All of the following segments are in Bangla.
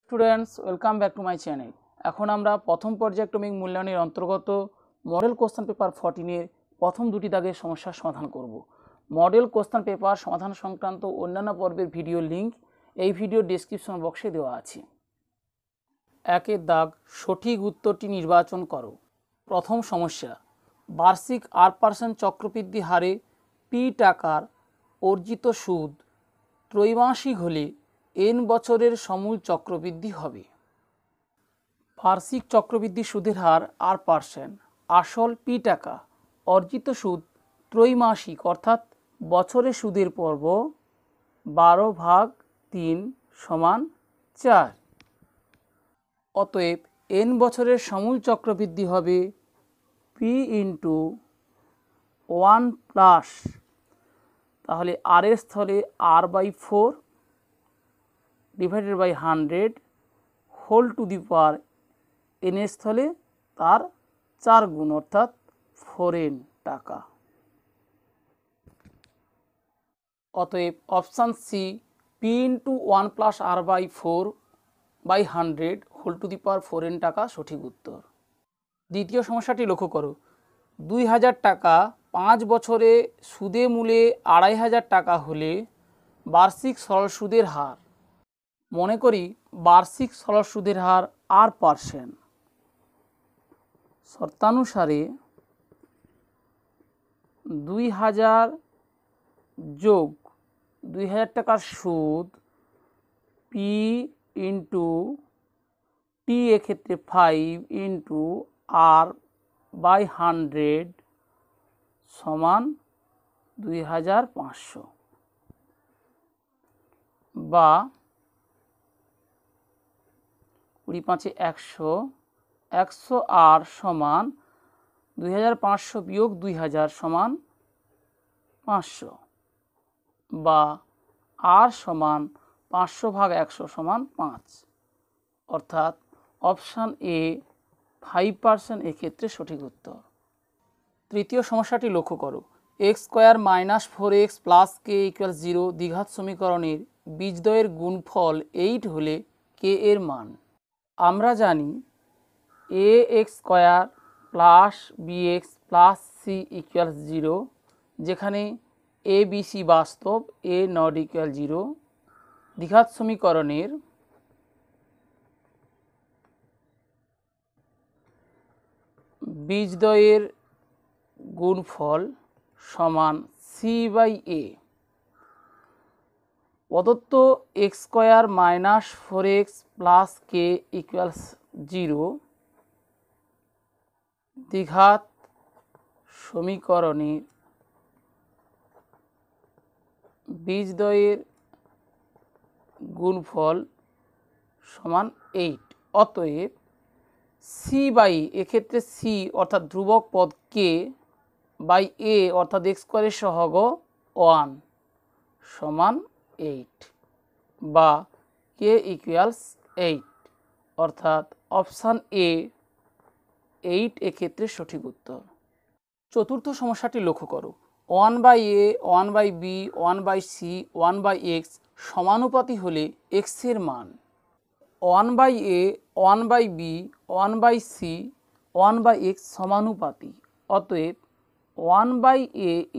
Students welcome back to my channel. এখন আমরা প্রথম পর্যায়ক্রমিক মূল্যায়নের অন্তর্গত মডেল কোশ্চেন পেপার 14 প্রথম দুটি দাগের সমস্যার সমাধান করব। মডেল কোশ্চেন পেপার সমাধান সংক্রান্ত অন্যান্য পর্বের ভিডিও লিঙ্ক এই ভিডিও ডেসক্রিপশন বক্সে দেওয়া আছে। একের দাগ, সঠিক উত্তরটি নির্বাচন করো। প্রথম সমস্যা, বার্ষিক 8% চক্রবৃদ্ধি হারে পি টাকার অর্জিত সুদ ত্রৈমাসিক হলে n বছরের সমূল চক্রবৃদ্ধি হবে। বার্ষিক চক্রবৃদ্ধি সুদের হার 8%, আসল পি টাকা, অর্জিত সুদ ত্রৈমাসিক অর্থাৎ বছরে সুদের পর্ব 12/3 = 4। অতএব n বছরের সমূল চক্রবৃদ্ধি হবে পি ইন্টু 1+, তাহলে r এর স্থলে r/4 / 100 whole to the power n এর স্থলে তার 4 গুণ অর্থাৎ 4n টাকা। অতএব option C P into 1+ r/4/100 whole to the power 4n টাকা সঠিক উত্তর। দ্বিতীয় সমস্যাটি লক্ষ্য করো। 2000 টাকা 5 বছরে সুদে মূলে 2500 টাকা হলে বার্ষিক সরল সুদের হার, মনে করি বার্ষিক সরল সুদের হার 8%। শর্তানুসারে 2000 যোগ 2000 টাকার সুদ পি ইন্টু টি এক্ষেত্রে 5 ইন্টু r/100 সমান 2500 বা 20×5 100 r সমান 2500 বিয়োগ 2000 সমান 500 বা r সমান 500/100 সমান 5, অর্থাৎ অপশান এ 5% এক্ষেত্রে সঠিক উত্তর। তৃতীয় সমস্যাটি লক্ষ্য করো। x² - 4x + k = 0 দ্বিঘাত সমীকরণের বীজদ্বয়ের গুণফল 8 হলে k এর মান। আমরা জানি ax² + bx + c = 0, যেখানে a b c বাস্তব, a ≠ 0। দ্বিঘাত সমীকরণের বীজদ্বয়ের গুণফল সমান c/a। প্রদত্ত x² - 4x + k = 0 দ্বিঘাত সমীকরণের বীজদ্বয়ের গুণফল সমান 8। অতএব c/a, এক্ষেত্রে c অর্থাৎ ধ্রুবক পদ k বাই a অর্থাৎ x² এর সহগ 1 সমান 8 বা k = 8, অর্থাৎ অপশান এ 8 এক্ষেত্রে সঠিক উত্তর। চতুর্থ সমস্যাটি লক্ষ্য করো। 1/a 1/b 1/c 1/x সমানুপাতি হলে x এর মান। 1/a 1/b 1/c 1/x সমানুপাতি, অতএব 1/a =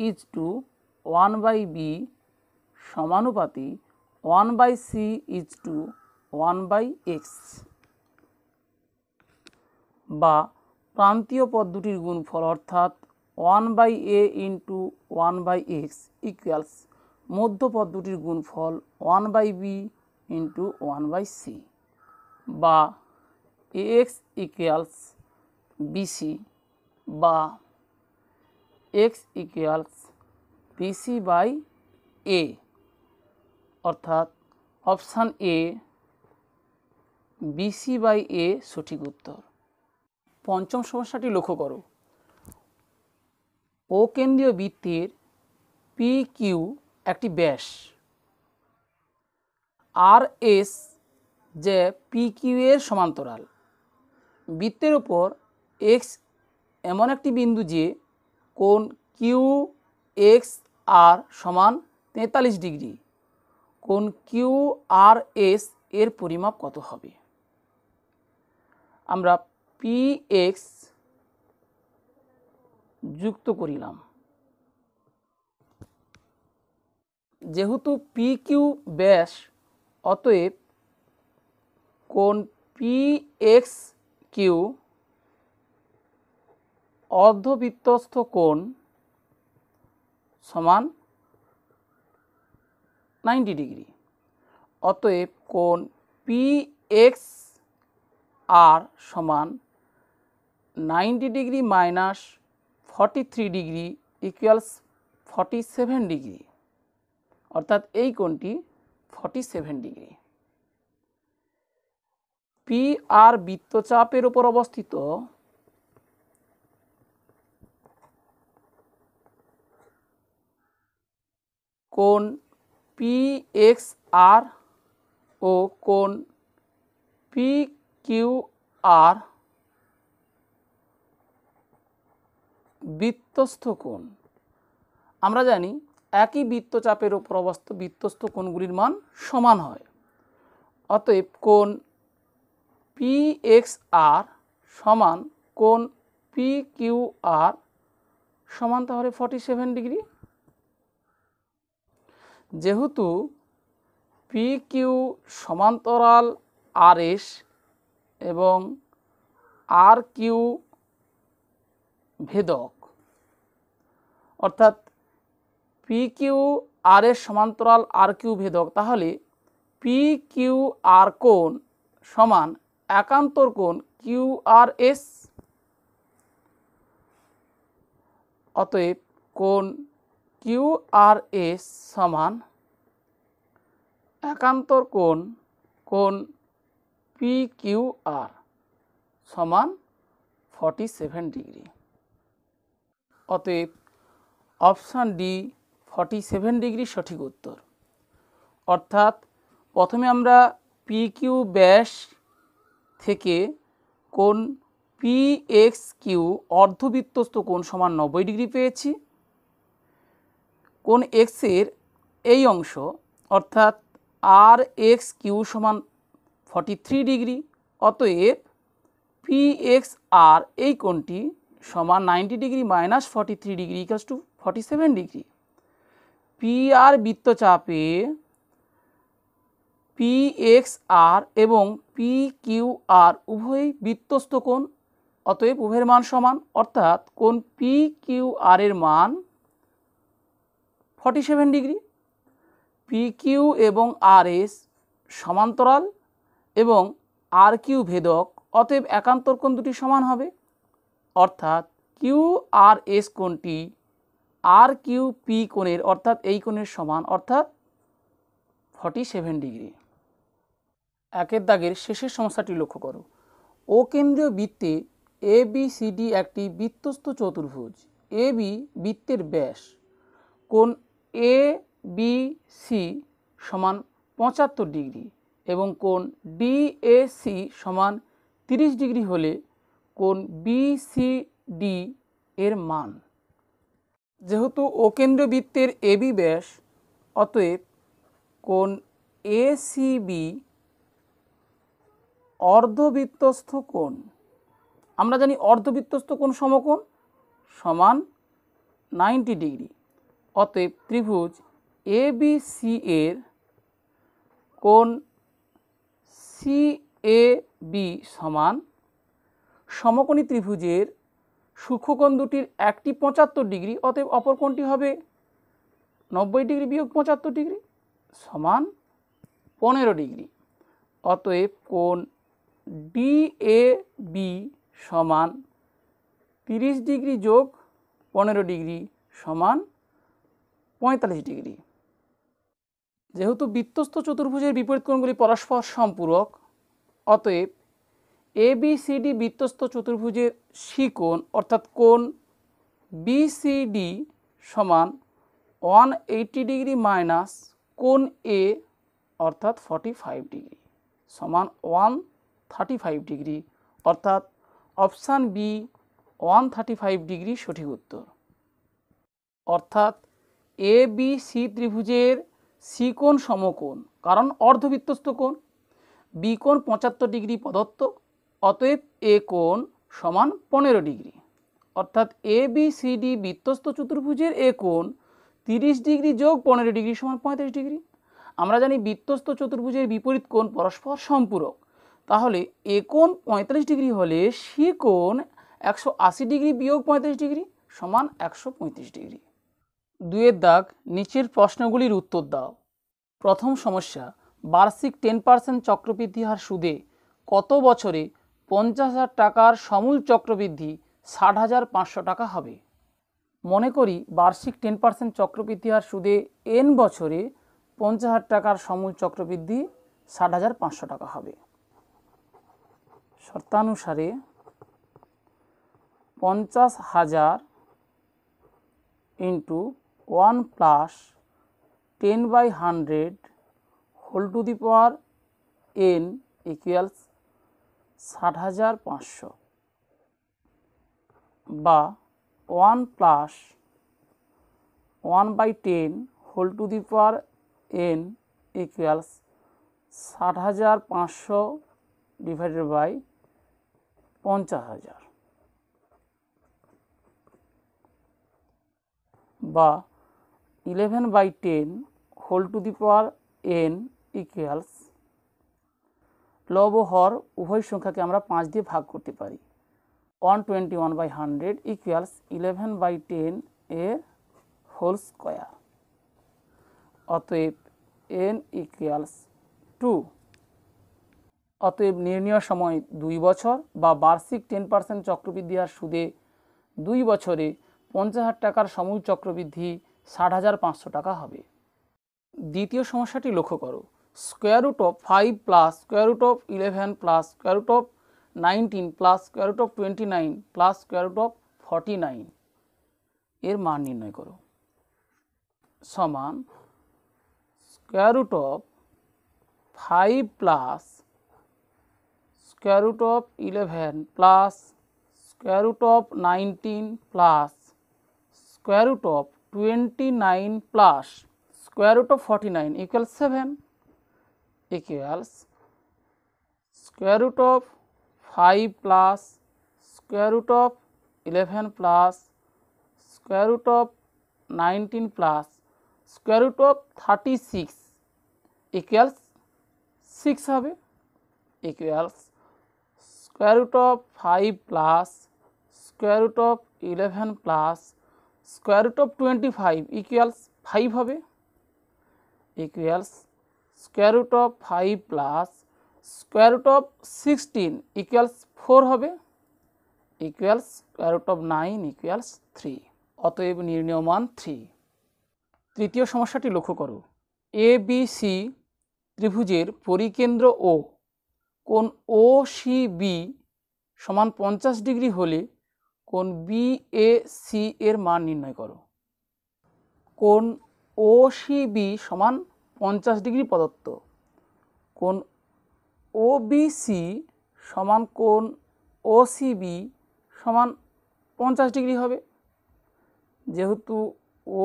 1/b সমানুপাতি 1/c = 1/x বা প্রান্তীয় পদ দুটির গুণফল অর্থাৎ 1/a × 1/x ইকুয়ালস মধ্য পদ দুটির গুণফল 1/b × 1/c বা ax = bc বা x = bc/a, অর্থাৎ অপশান এ bc/a সঠিক উত্তর। পঞ্চম সমস্যাটি লক্ষ্য করো। ও কেন্দ্রীয় বৃত্তের পি কিউ একটি ব্যাস, আর এস যে পি কিউ এর সমান্তরাল। বৃত্তের ওপর এক্স এমন একটি বিন্দু যে কোণ কিউ এক্স আর সমান 43 ডিগ্রি, কোণ কিউ আর এস এর পরিমাপ কত হবে? আমরা px যুক্ত করিলাম, যেহেতু PQ ব্যাস, অতএব কোণ PXQ অর্ধবৃত্তস্থ কোণ সমান 90 ডিগ্রি। অতএব কোণ PXR সমান 90 degree minus 43 degree equals 47 degree, অর্থাৎ এই কোণটি 47 ডিগ্রি। PR বৃত্তচাপের উপর অবস্থিত কোণ PXR ও কোণ PQR বৃত্তস্থ কোণ। আমরা জানি একই বৃত্তচাপের উপর অবস্থিত বৃত্তস্থ কোণগুলির মান সমান হয়। অতএব কোণ PXR সমান কোণ PQR সমান তাহলে 47 ডিগ্রি। যেহেতু PQ সমান্তরাল RS এবং RQ ভেদক, অর্থাৎ PQ RS সমান্তরাল RQ ভেদক, তাহলে PQR কোণ সমান একান্তর কোণ QRS। অতএব কোণ QRS সমান একান্তর কোণ PQR সমান 47 ডিগ্রি। অতএব অপশান ডি 47 ডিগ্রি সঠিক উত্তর। অর্থাৎ প্রথমে আমরা PQ ব্যাস থেকে কোণ PXQ অর্ধবৃত্তস্থ কোণ সমান 90 ডিগ্রি পেয়েছি। কোণ X এর এই অংশ অর্থাৎ RXQ সমান 43 ডিগ্রি। অতএব PXR এই কোণটি সমান 90 degree minus 43 degree equals to 47 degree. PR বৃত্তচাপে PXR এবং PQR উভয়ই বৃত্তস্থ কোণ, অতএব উভয়ের মান সমান, অর্থাৎ কোণ PQR এর মান 47 ডিগ্রি। PQ এবং RS সমান্তরাল এবং RQ ভেদক, অতএব একান্তর কোণ দুটি সমান হবে, অর্থাৎ QRS কোণটি RQP কোণের অর্থাৎ এই কোণের সমান, অর্থাৎ 47 ডিগ্রি। একের দাগের শেষের সমস্যাটি লক্ষ্য করো। ও কেন্দ্রীয় বৃত্তে ABCD একটি বৃত্তস্থ চতুর্ভুজ। AB বৃত্তের ব্যাস। কোণ ABC সমান 75 ডিগ্রি এবং কোণ DAC সমান 30 ডিগ্রি হলে কোণ BCD এর মান। যেহেতু ও কেন্দ্রীয় বৃত্তের AB ব্যাস, অতএব কোণ ACB অর্ধবৃত্তস্থ কোণ। আমরা জানি অর্ধবৃত্তস্থ কোণ সমকোণ সমান 90 ডিগ্রি। অতএব ত্রিভুজ ABC এর কোণ CAB সমান সমকোণী ত্রিভুজের সূক্ষ্মকোণ দুটির একটি 75 ডিগ্রি, অতএব অপর কোণটি হবে 90 ডিগ্রি বিয়োগ 75 ডিগ্রি সমান 15 ডিগ্রি। অতএব কোণ DAB সমান 30 ডিগ্রি যোগ 15 ডিগ্রি সমান 45 ডিগ্রি। যেহেতু বৃত্তস্থ চতুর্ভুজের বিপরীত কোণগুলি পরস্পর সম্পূরক, অতএব ABCD বৃত্তস্থ চতুর্ভুজের সি কোণ অর্থাৎ কোণ BCD সমান 180 ডিগ্রি মাইনাস কোণ A অর্থাৎ 45 ডিগ্রি সমান 135 ডিগ্রি, অর্থাৎ অপশান বি 135 ডিগ্রি সঠিক উত্তর। অর্থাৎ ABC ত্রিভুজের সি কোণ সমকোণ, কারণ অর্ধবৃত্তস্থ কোণ। বি কোণ 75 ডিগ্রি প্রদত্ত, অতএব এ কোণ সমান 15 ডিগ্রি। অর্থাৎ এ বি সি ডি বৃত্তস্থ চতুর্ভুজের এ কোণ 30 ডিগ্রি যোগ 15 ডিগ্রি সমান 35 ডিগ্রি। আমরা জানি বৃত্তস্থ চতুর্ভুজের বিপরীত কোণ পরস্পর সম্পূরক, তাহলে এ কোণ 35 ডিগ্রি হলে সি কোণ 180 ডিগ্রি বিয়োগ 35 ডিগ্রি সমান 135 ডিগ্রি। 2 দাগ, নিচের প্রশ্নগুলির উত্তর দাও। প্রথম সমস্যা, বার্ষিক 10% চক্রবৃদ্ধি হার সুদে কত বছরে 50,000 টাকার সমূল চক্রবৃদ্ধি 60,500 টাকা হবে? মনে করি বার্ষিক 10% চক্রবৃদ্ধি হার সুদে n বছরে 50,000 টাকার সমূল চক্রবৃদ্ধি 60,500 টাকা হবে। শর্তানুসারে 50,000 into 1 plus 10/100 whole to the power n equals 60,500 বা 1 plus 1/10 whole to the power n equals 60,500 divided by 50,000 বা 11/10 whole to the power n equals, লব ও হর উভয় সংখ্যাকে আমরা 5 দিয়ে ভাগ করতে পারি, 121/100 ইকুয়ালস 11/10 এর হোল স্কোয়ার। অতএব n ইকুয়ালস 2। অতএব নির্ণয় সময় 2 বছর বা বার্ষিক 10% চক্রবৃদ্ধি হার সুদে 2 বছরে 50,000 টাকার সমূল চক্রবৃদ্ধি 60,500 টাকা হবে। দ্বিতীয় সমস্যাটি লক্ষ্য করো। Square root of 5 plus square root of 11 plus square root of 19 plus square root of 29 plus square root of 49 এর মান নির্ণয় করো। সমান square root of 5 plus square root of 11 plus square root of 19 plus square root of 29 plus square root of 49 equals 7 equals square root of 5 plus square root of 11 plus square root of 19 plus square root of 36 equals 6 হবে, equals square root of 5 plus square root of 11 plus square root of 25 equals 5 হবে, equals square root of 5 plus square root of 16 equals 4 হবে, equals square root of 9 equals 3। অতএব নির্ণয় মান 3। তৃতীয় সমস্যাটি লক্ষ্য করো। এ বি সি ত্রিভুজের পরিকেন্দ্র ও কোণ ও সি বি সমান 50 ডিগ্রি হলে কোণ বি এ সি এর মান নির্ণয় করো। কোণ ও সি বি সমান 50 ডিগ্রি প্রদত্ত, কোণ ও বি সি সমান কোণ ও সি বি সমান 50 ডিগ্রি হবে, যেহেতু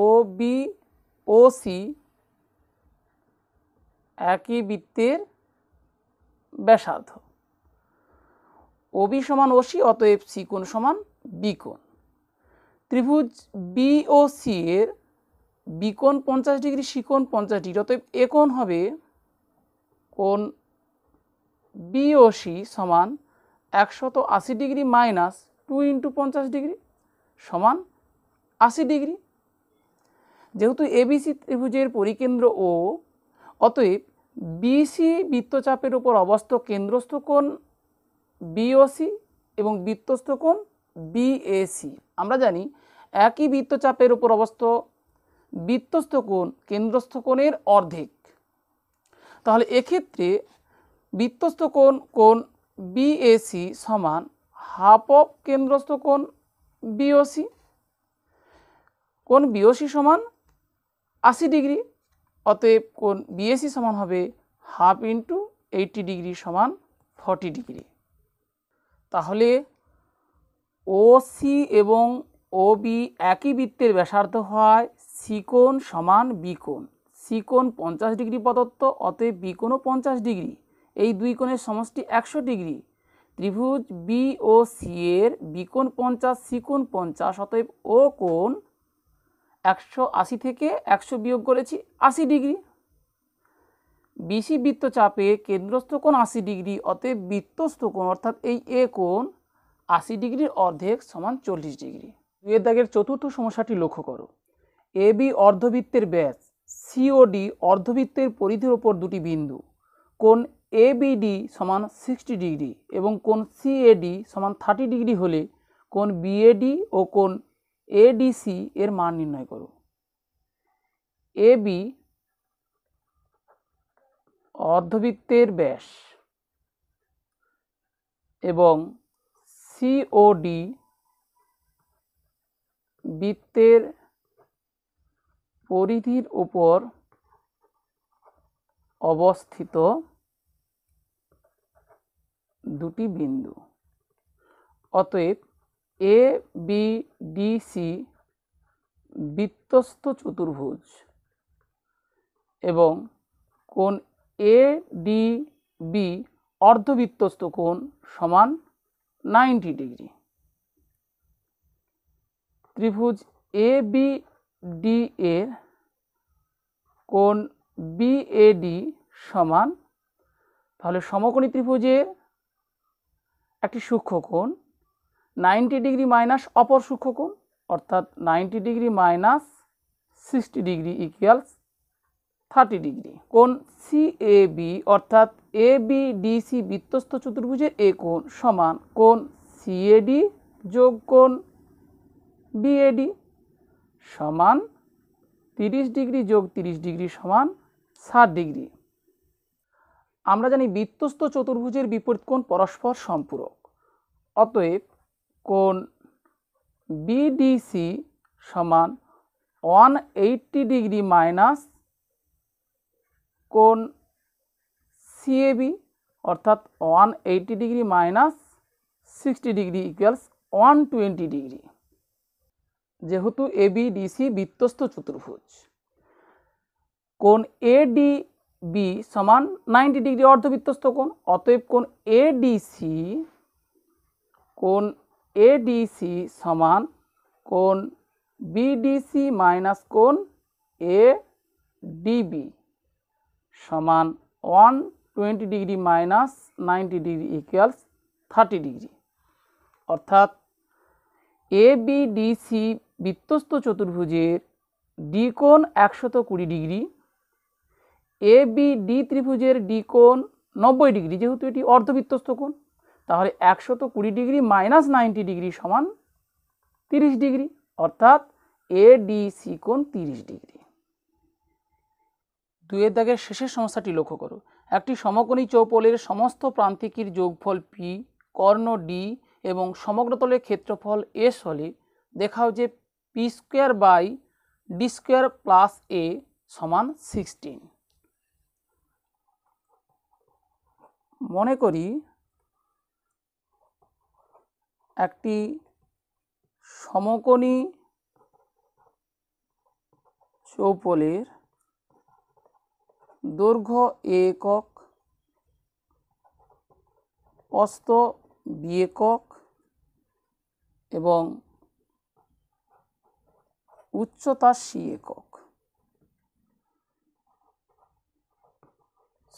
ও বি ও সি একই বৃত্তের ব্যাসার্ধ। ও বি সমান ও সি, অতএব সি কোণ সমান বি কোণ। ত্রিভুজ বি ও সি এর বি কোণ 50 ডিগ্রি, সি কোণ 50 ডিগ্রি, অতএব এ কোণ হবে কোণ বি ও সি সমান 180 ডিগ্রি মাইনাস 2 ইন্টু 50 ডিগ্রি সমান 80 ডিগ্রি। যেহেতু এবিসি ত্রিভুজের পরিকেন্দ্র ও, অতএব বিসি বৃত্তচাপের উপর অবস্থ কেন্দ্রস্থ কোণ বিওসি এবং বৃত্তস্থ কোণ বিএসি। আমরা জানি একই বৃত্তচাপের উপর অবস্থ বৃত্তস্থ কোণ কেন্দ্রস্থ কোণের অর্ধেক। তাহলে এক্ষেত্রে বৃত্তস্থ কোণ বিএসি সমান হাফ অফ কেন্দ্রস্থ কোণ বিওসি। কোণ বিওসি সমান 80 ডিগ্রি, অতএব কোণ বিএসি সমান হবে হাফ ইন্টু 80 ডিগ্রি সমান 40 ডিগ্রি। তাহলে ও সি এবং ও বি একই বৃত্তের ব্যাসার্ধ হয় সি কোণ সমান বি কোণ। সি কোণ 50 ডিগ্রি প্রদত্ত, অতএব বি কোণও 50 ডিগ্রি এই দুই কোণের সমষ্টি 100 ডিগ্রি। ত্রিভুজ বি ও সি এর বি কোণ 50, সি কোণ 50, অতএব ও কোণ 180 থেকে 100 বিয়োগ করেছি 80 ডিগ্রি। বিসি বৃত্তচাপে কেন্দ্রস্থ কোণ 80 ডিগ্রি, অতএব বৃত্তস্থ কোণ অর্থাৎ এই এ কোণ 80 ডিগ্রির অর্ধেক সমান 40 ডিগ্রি। দুইয়ের দাগের চতুর্থ সমস্যাটি লক্ষ্য করো। এ বি অর্ধবৃত্তের ব্যাস, সিওডি অর্ধবৃত্তের পরিধির ওপর দুটি বিন্দু, কোণ এবিডি সমান 60 ডিগ্রি এবং কোণ সিএডি সমান 30 ডিগ্রি হলে কোণ বিএডি ও কোণ এডিসি এর মান নির্ণয় করো। এবি অর্ধবৃত্তের ব্যাস এবং সিওডি বৃত্তের পরিধির উপর অবস্থিত দুটি বিন্দু। অতএব এ বি ডি সি বৃত্তস্থ চতুর্ভুজ এবং কোণ এ ডি বি অর্ধবৃত্তস্থ কোণ সমান 90 ডিগ্রি। ত্রিভুজ এ বি ডি এর কোণ বিএডি সমান, তাহলে সমকোণী ত্রিভুজের একটি সূক্ষ্মকোণ 90 ডিগ্রি মাইনাস অপর সূক্ষ্মকোণ অর্থাৎ 90 degree minus 60 degree equals 30 degree. কোণ সিএবি অর্থাৎ এবিডিসি বৃত্তস্থ চতুর্ভুজের এ কোণ সমান কোণ সিএডি যোগ কোণ বিএডি সমান 30 ডিগ্রি যোগ 30 ডিগ্রি সমান 60 ডিগ্রি। আমরা জানি বৃত্তস্থ চতুর্ভুজের বিপরীত কোণ পরস্পর সম্পূরক, অতএব কোণ বিডিসি সমান 180 ডিগ্রি মাইনাস কোণ সিএবি অর্থাৎ 180 degree minus 60 degree equals 120 degree. যেহেতু এবিডিসি বৃত্তস্থ চতুর্ভুজ, কোণ এডিবি সমান 90 ডিগ্রি অর্ধবৃত্তস্থ কোণ, অতএব কোণ এডিসি সমান কোণ বিডিসি মাইনাস কোণ এডিবি সমান 120 degree minus 90 degree equals 30 degree. অর্থাৎ এবিডিসি বৃত্তস্থ চতুর্ভুজের ডি কোণ 120 ডিগ্রি, এবিডি ত্রিভুজের ডি কোণ 90 ডিগ্রি, যেহেতু এটি অর্ধবৃত্তস্থ কোণ তাহলে 120 ডিগ্রি মাইনাস 90 ডিগ্রি সমান 30 ডিগ্রি, অর্থাৎ এডিসি কোণ 30 ডিগ্রি। দুইয়ের দাগের শেষের সমস্যাটি লক্ষ্য করো। একটি সমকোণী চৌপলের সমস্ত প্রান্তিকের যোগফল পি, কর্ণ ডি এবং সমগ্রতলের ক্ষেত্রফল এস হলে দেখাও যে P square by D square plus A সমান 16। মনে করি একটি সমকোণী চৌপলের দৈর্ঘ্য এ একক, প্রস্থ বি একক এবং উচ্চতা সি একক।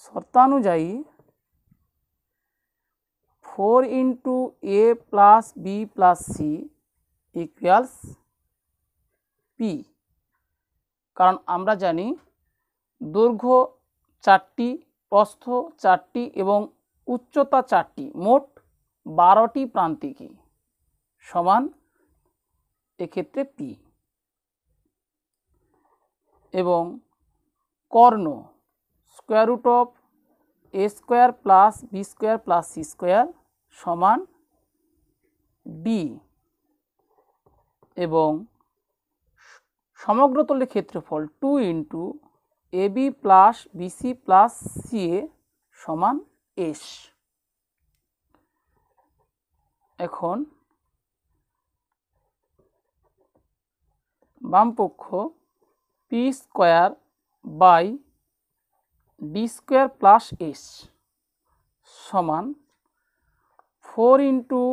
শর্তানুযায়ী 4 into A plus B plus C equals P, কারণ আমরা জানি দৈর্ঘ্য 4টি, প্রস্থ 4টি এবং উচ্চতা 4টি, মোট 12টি প্রান্তিকী সমান এক্ষেত্রে পি। এবং কর্ণ square root of A square plus B square plus C square সমান ডি এবং সমগ্রতলের ক্ষেত্রফল 2 into A B plus BC plus C A সমান এস। এখন বামপক্ষ P square by D square plus S সমান 4 into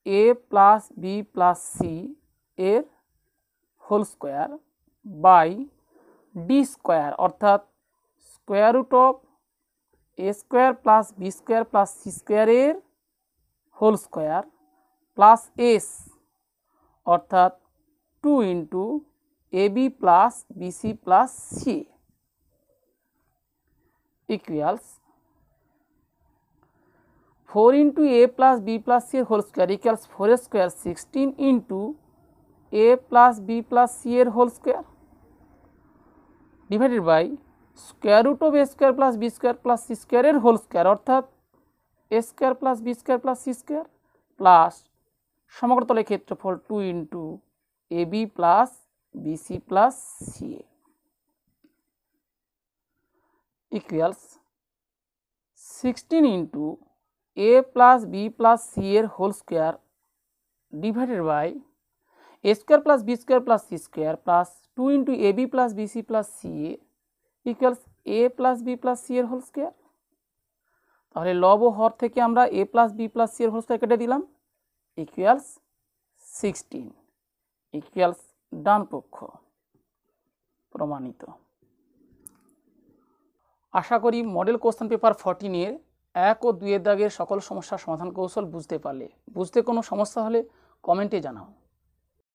A plus B plus C এর whole square by D square অর্থাৎ square root of A square plus B square plus C স্কোয়ারের হোল স্কোয়ার প্লাস এস অর্থাৎ 2 into A B plus BC plus C equals 4 into A plus B plus C এর whole square equals 4 square 16 into A plus B plus C এর whole square divided by square root of A square plus B square plus C স্কোয়ারের হোল স্কোয়ার অর্থাৎ A square plus B square plus C square plus সমগ্র তলের ক্ষেত্রফল 2 into A B plus BC plus C A equals 16 into A plus B plus C এর whole square divided by A square plus B square plus C square plus 2 into A B plus BC plus C A equals A plus B plus C এর হোল স্কোয়ার। তাহলে লব ও হর থেকে আমরা A plus B plus C এর হোল স্কোয়ার কেটে দিলাম ইকুয়ালস 16 ইকুয়ালস ডান পক্ষ প্রমাণিত। আশা করি মডেল কোশ্চেন পেপার 14 এর 1 ও 2 এর দাগের সকল সমস্যার সমাধান কৌশল বুঝতে পারলে। বুঝতে কোনো সমস্যা হলে কমেন্টে জানাও।